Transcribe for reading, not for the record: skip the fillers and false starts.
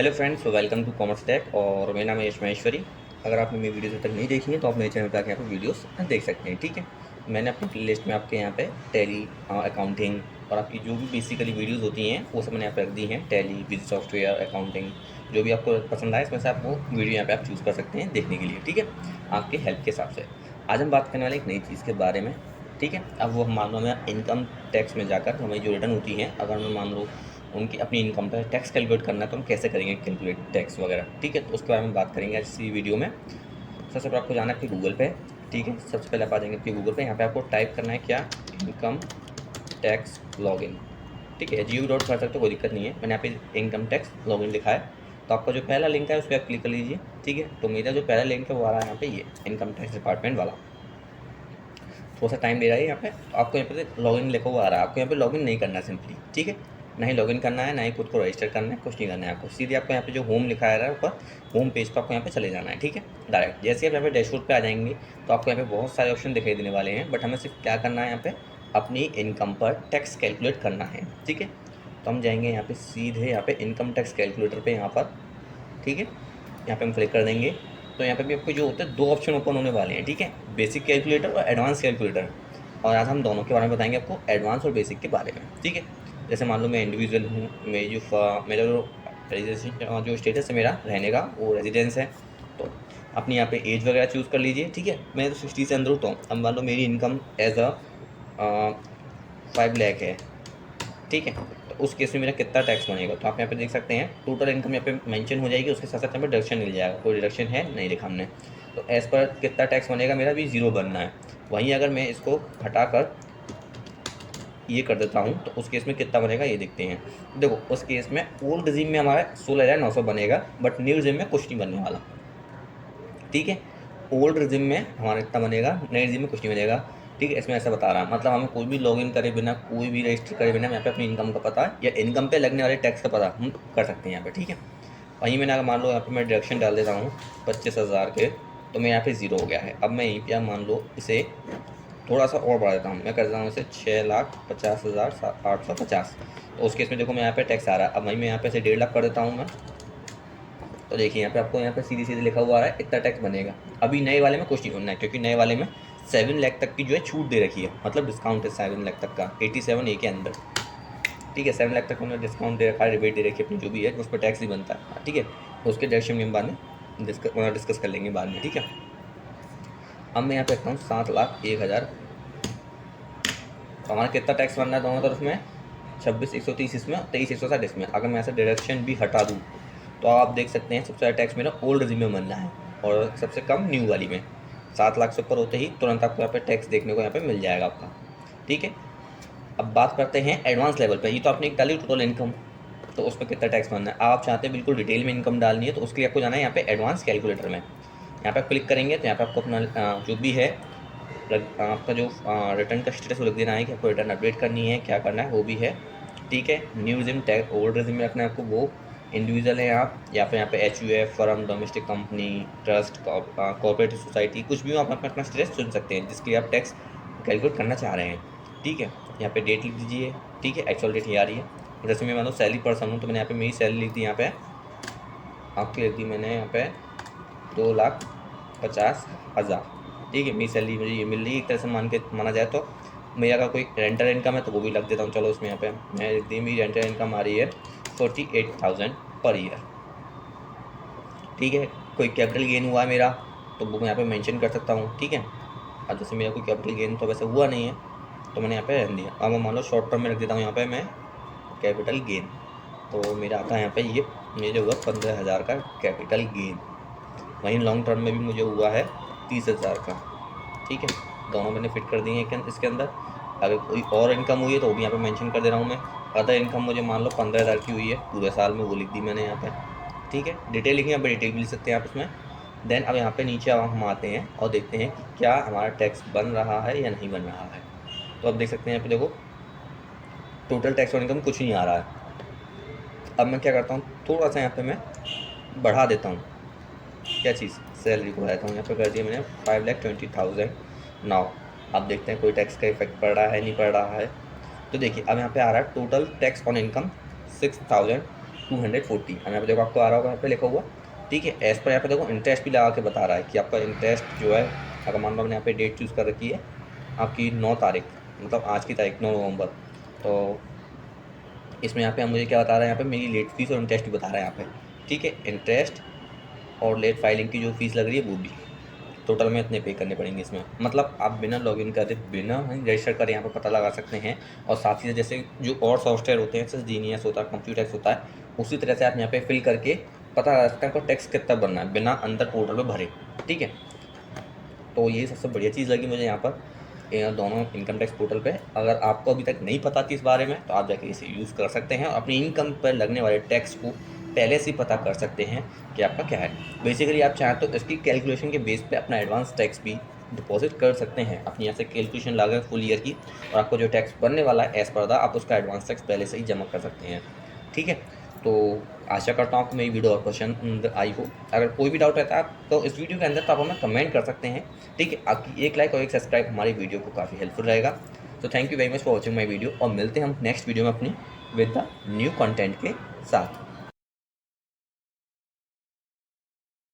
Hello friends, welcome to commerce tech और मेरा नाम है यश महेश्वरी। अगर आपने मेरी वीडियोस अभी तक नहीं देखी है तो आप मेरे चैनल पर आके यहाँ पे वीडियोस देख सकते हैं। ठीक है, मैंने अपनी प्ले लिस्ट में आपके यहाँ पे टैली, अकाउंटिंग और आपकी जो भी बेसिकली वीडियोस होती हैं वो सब मैंने यहाँ पे रख दी हैं। टैली, बिजनेस सॉफ्टवेयर, अकाउंटिंग, जो भी आपको पसंद आए इसमें से आप वो वीडियो यहाँ पे आप चूज़ कर सकते हैं देखने के लिए। ठीक है, आपके हेल्प के हिसाब से आज हम बात करने वाले एक नई चीज़ के बारे में। ठीक है, अब वो मान लो हमें इनकम टैक्स में जाकर हमें जो रिटर्न होती है, अगर मैं मान लो उनकी अपनी इनकम पर टैक्स कैलकुलेट करना है तो हम कैसे करेंगे कैलकुलेट टैक्स वगैरह। ठीक है, तो उसके बारे में बात करेंगे आज इसी वीडियो में। सबसे पहले आपको जाना है आपके गूगल पे। ठीक है, सबसे पहले आप आ जाएंगे आपके गूगल पे। यहाँ पे आपको टाइप करना है क्या, इनकम टैक्स लॉगिन। ठीक है, जियो डॉट कर सकते हो, कोई दिक्कत नहीं है। मैंने यहाँ पे इनकम टैक्स लॉगिन लिखा है, तो आपका जो पहला लिंक है उस पर आप क्लिक कर लीजिए। ठीक है, तो मेरा जो पहला लिंक है वो आ रहा है यहाँ पे, ये इनकम टैक्स डिपार्टमेंट वाला। थोड़ा सा टाइम ले रहा है यहाँ पे, तो आपको यहाँ पे लॉगिन लिखा हुआ आ रहा है। आपको यहाँ पे लॉगिन नहीं करना है सिंपली। ठीक है, ना ही लॉगिन करना है, ना ही खुद को रजिस्टर करना है, कुछ नहीं करना है आपको। सीधे आपको यहाँ पे जो होम लिखा आ रहा है ऊपर, होम पेज पर आपको यहाँ पे चले जाना है। ठीक है, डायरेक्ट जैसे आप यहाँ पे डैशबोर्ड पे आ जाएंगे तो आपको यहाँ पे बहुत सारे ऑप्शन दिखाई देने वाले हैं, बट हमें सिर्फ क्या करना है, यहाँ पे अपनी इनकम पर टैक्स कैलकुलेट करना है। ठीक है, तो हम जाएंगे यहाँ पे सीधे यहाँ पे इनकम टैक्स कैलकुलेटर पे यहाँ पर। ठीक है, यहाँ पे हम क्लिक कर देंगे तो यहाँ पे भी आपको जो होते हैं दो ऑप्शन ओपन होने वाले हैं। ठीक है, बेसिक कैलकुलेटर और एडवांस कैलकुलेटर। और आज हम दोनों के बारे में बताएंगे आपको, एडवांस और बेसिक के बारे में। ठीक है, जैसे मान लो मैं इंडिविजुअल हूँ, मेरा जो रेजिडेंस जो स्टेटस है मेरा रहने का वो रेजिडेंस है, तो अपनी यहाँ पे एज वगैरह चूज़ कर लीजिए। ठीक है, मैं तो 60 से अंदर हूँ, तो अब मान लो मेरी इनकम एज अ 5 लाख है। ठीक है, तो उस केस में मेरा कितना टैक्स बनेगा, तो आप यहाँ पे देख सकते हैं टोटल इनकम यहाँ पे मेंशन हो जाएगी, उसके साथ साथ यहाँ पे डिडक्शन मिल जाएगा। कोई डिडक्शन है नहीं लिखा हमने, तो एज पर कितना टैक्स बनेगा मेरा भी 0 बनना है। वहीं अगर मैं इसको हटाकर ये कर देता हूँ तो उस केस में कितना बनेगा ये देखते हैं। देखो उस केस में ओल्ड रिजीम में हमारा 16,900 बनेगा, बट न्यू रिजीम में कुछ नहीं बनने वाला। ठीक है, ओल्ड रिजिम में हमारा इतना बनेगा, नए रिजिम में कुछ नहीं बनेगा। ठीक है, इसमें ऐसा बता रहा है, मतलब हमें कोई भी लॉगिन करे बिना, कोई भी रजिस्टर करे बिना यहाँ पे अपनी इनकम का पता या इनकम पे लगने वाले टैक्स का पता हम कर सकते हैं यहाँ पे। ठीक है, वहीं मैंने अगर मान लो यहाँ पे मैं डिडक्शन डाल देता हूँ 25,000 के, तो मैं यहाँ पे 0 हो गया है। अब मैं यहीं पे मान लो इसे थोड़ा सा और बढ़ा देता हूँ, मैं कर देता हूँ इसे 6,50,850। तो उस केस में देखो मैं यहाँ पे टैक्स आ रहा है। अब वहीं मैं यहाँ पे इसे 1.5 लाख कर देता हूँ मैं, तो देखिए यहाँ पे आपको यहाँ पे सीधे सीधे लिखा हुआ आ रहा है इतना टैक्स बनेगा। अभी नए वाले में कुछ नहीं होना है, क्योंकि नए वाले में 7 लाख तक की जो है छूट दे रखी है, मतलब डिस्काउंट है 7 लाख तक का, 87A के अंदर। ठीक है, 7 लाख तक उन्होंने डिस्काउंट दे रखा है, रिबेट दे रखी है अपनी जो भी है, उस पर टैक्स नहीं बनता है। ठीक है, तो उसके डायरेक्शन में हम बाद में डिस्कस कर लेंगे बाद में। ठीक है, अब मैं यहाँ पे रखता हूँ 7,01,000। तो हमारा कितना टैक्स बनना है दोनों तरफ में, 26,130 इसमें, 23,160 इसमें। अगर मैं ऐसे डायरेक्शन भी हटा दूँ तो आप देख सकते हैं सबसे ज़्यादा टैक्स मेरा ओल्ड रिजिम में बनना है और सबसे कम न्यू वाली में। 7 लाख से ऊपर होते ही तुरंत आपको यहाँ पे टैक्स देखने को यहाँ पे मिल जाएगा आपका। ठीक है, अब बात करते हैं एडवांस लेवल पे। ये तो आपने एक डाली टोटल इनकम, तो उस पर कितना टैक्स बनना है। आप चाहते हैं बिल्कुल डिटेल में इनकम डालनी है, तो उसके लिए आपको जाना है यहाँ पे एडवांस कैलकुलेटर में। यहाँ पे क्लिक करेंगे तो यहाँ पे आपको अपना जो भी है आपका जो रिटर्न का स्टेटस वो लिख देना है कि आपको रिटर्न अपडेट करनी है, क्या करना है वो भी है। ठीक है, new regime tax old regime में रखना है आपको, वो इंडिविजुअल है आप, या फिर यहाँ पे HUF, firm, domestic company, trust, corporative society, कुछ भी आप अपना स्टेटस चुन सकते हैं जिसके लिए आप टैक्स कैलकुलेट करना चाह रहे हैं। ठीक है, यहाँ पे डेट लिख दीजिए। ठीक है, एक्चुअल डेट ये आ रही है। जैसे मैं मान लो सैलरी पर्सन हूँ, तो मैंने यहाँ पे मेरी सैलरी लिख दी, यहाँ पे आपकी लिख दी मैंने यहाँ पे 2,50,000। ठीक है, मेरी सैलरी मुझे ये मिल रही है एक तरह से माना जाए तो। मेरा अगर कोई रेंटल इनकम है तो वो भी लग देता हूँ, चलो उसमें यहाँ पे मैं लिख दी मेरी रेंटल इनकम आ रही है 48,000 पर ईयर। ठीक है, कोई कैपिटल गेन हुआ है मेरा तो वो मैं यहाँ पे मेंशन कर सकता हूँ। ठीक है, अब जैसे मेरा कोई कैपिटल गेन तो वैसे हुआ नहीं है, तो मैंने यहाँ पे रहने दिया। अब मैं मान लो शॉर्ट टर्म में रख देता हूँ यहाँ पे मैं कैपिटल गेन, तो मेरा आता है यहाँ पे ये मेरे हुआ 15,000 का कैपिटल गेन। वहीं लॉन्ग टर्म में भी मुझे हुआ है 30,000 का। ठीक है, दोनों मैंने फिट कर दिए हैं इसके अंदर। अगर कोई और इनकम हुई है तो वो भी यहाँ पे मेंशन कर दे रहा हूँ मैं। अदर इनकम मुझे मान लो 15,000 की हुई है पूरे साल में, वो लिख दी मैंने यहाँ पे। ठीक है, डिटेल लिखी, यहाँ पे डिटेल भी लिख सकते हैं आप इसमें। देन अब यहाँ पे नीचे हम आते हैं और देखते हैं कि क्या हमारा टैक्स बन रहा है या नहीं बन रहा है। तो अब देख सकते हैं यहाँ पे देखो टोटल टैक्स और इनकम कुछ नहीं आ रहा है। अब मैं क्या करता हूँ, थोड़ा सा यहाँ पे मैं बढ़ा देता हूँ, क्या चीज़, सैलरी को बढ़ाता हूँ। यहाँ पे कर दिया मैंने 5,20,000 नाउ। अब देखते हैं कोई टैक्स का इफेक्ट पड़ रहा है नहीं पड़ रहा है। तो देखिए अब यहाँ पे आ रहा है टोटल टैक्स ऑन इनकम 6,000 240। अब यहाँ पे देखो आपको आ रहा होगा यहाँ पे लिखा हुआ, ठीक है। एज पर यहाँ पे देखो इंटरेस्ट भी लगा के बता रहा है कि आपका इंटरेस्ट जो है, अगर मान लो मैंने यहाँ पे डेट चूज़ कर रखी है आपकी 9 तारीख, मतलब आज की तारीख 9 नवंबर, तो इसमें यहाँ पे मुझे क्या बता रहा है, यहाँ पे मेरी लेट फीस और इंटरेस्ट भी बता रहा है यहाँ पे, ठीक है। इंटरेस्ट और लेट फाइलिंग की जो फीस लग रही है वो भी, टोटल में इतने पे करने पड़ेंगे इसमें। मतलब आप बिना लॉगिन करे, बिना रजिस्टर करे यहाँ पर पता लगा सकते हैं। और साथ ही जैसे जो और सॉफ्टवेयर होते हैं, जैसे जीनियस होता है, कंप्यूटेक्स होता है, उसी तरह से आप यहाँ पे फिल करके पता लगा सकते हैं आपको टैक्स कितना बनना है बिना अंदर पोर्टल पे भरे, ठीक है। तो ये सबसे बढ़िया चीज़ लगी मुझे यहाँ पर, ये दोनों इनकम टैक्स पोर्टल पे। अगर आपको अभी तक नहीं पता थी इस बारे में तो आप जाके इसे यूज़ कर सकते हैं और अपनी इनकम पर लगने वाले टैक्स को पहले से ही पता कर सकते हैं कि आपका क्या है। बेसिकली आप चाहें तो इसकी कैलकुलेशन के बेस पे अपना एडवांस टैक्स भी डिपॉजिट कर सकते हैं, अपनी यहाँ से कैलकुलेशन लगा फुल ईयर की, और आपको जो टैक्स बनने वाला है एज़ पर द, आप उसका एडवांस टैक्स पहले से ही जमा कर सकते हैं, ठीक है। तो आशा करता हूँ आपको मेरी वीडियो और पसंद आई हो। अगर कोई भी डाउट रहता है तो इस वीडियो के अंदर तो आप हमें कमेंट कर सकते हैं, ठीक है। आपकी एक लाइक और एक सब्सक्राइब हमारी वीडियो को काफ़ी हेल्पफुल रहेगा। तो thank you very much for watching my video, और मिलते हैं हम नेक्स्ट वीडियो में अपनी विद द न्यू कंटेंट के साथ।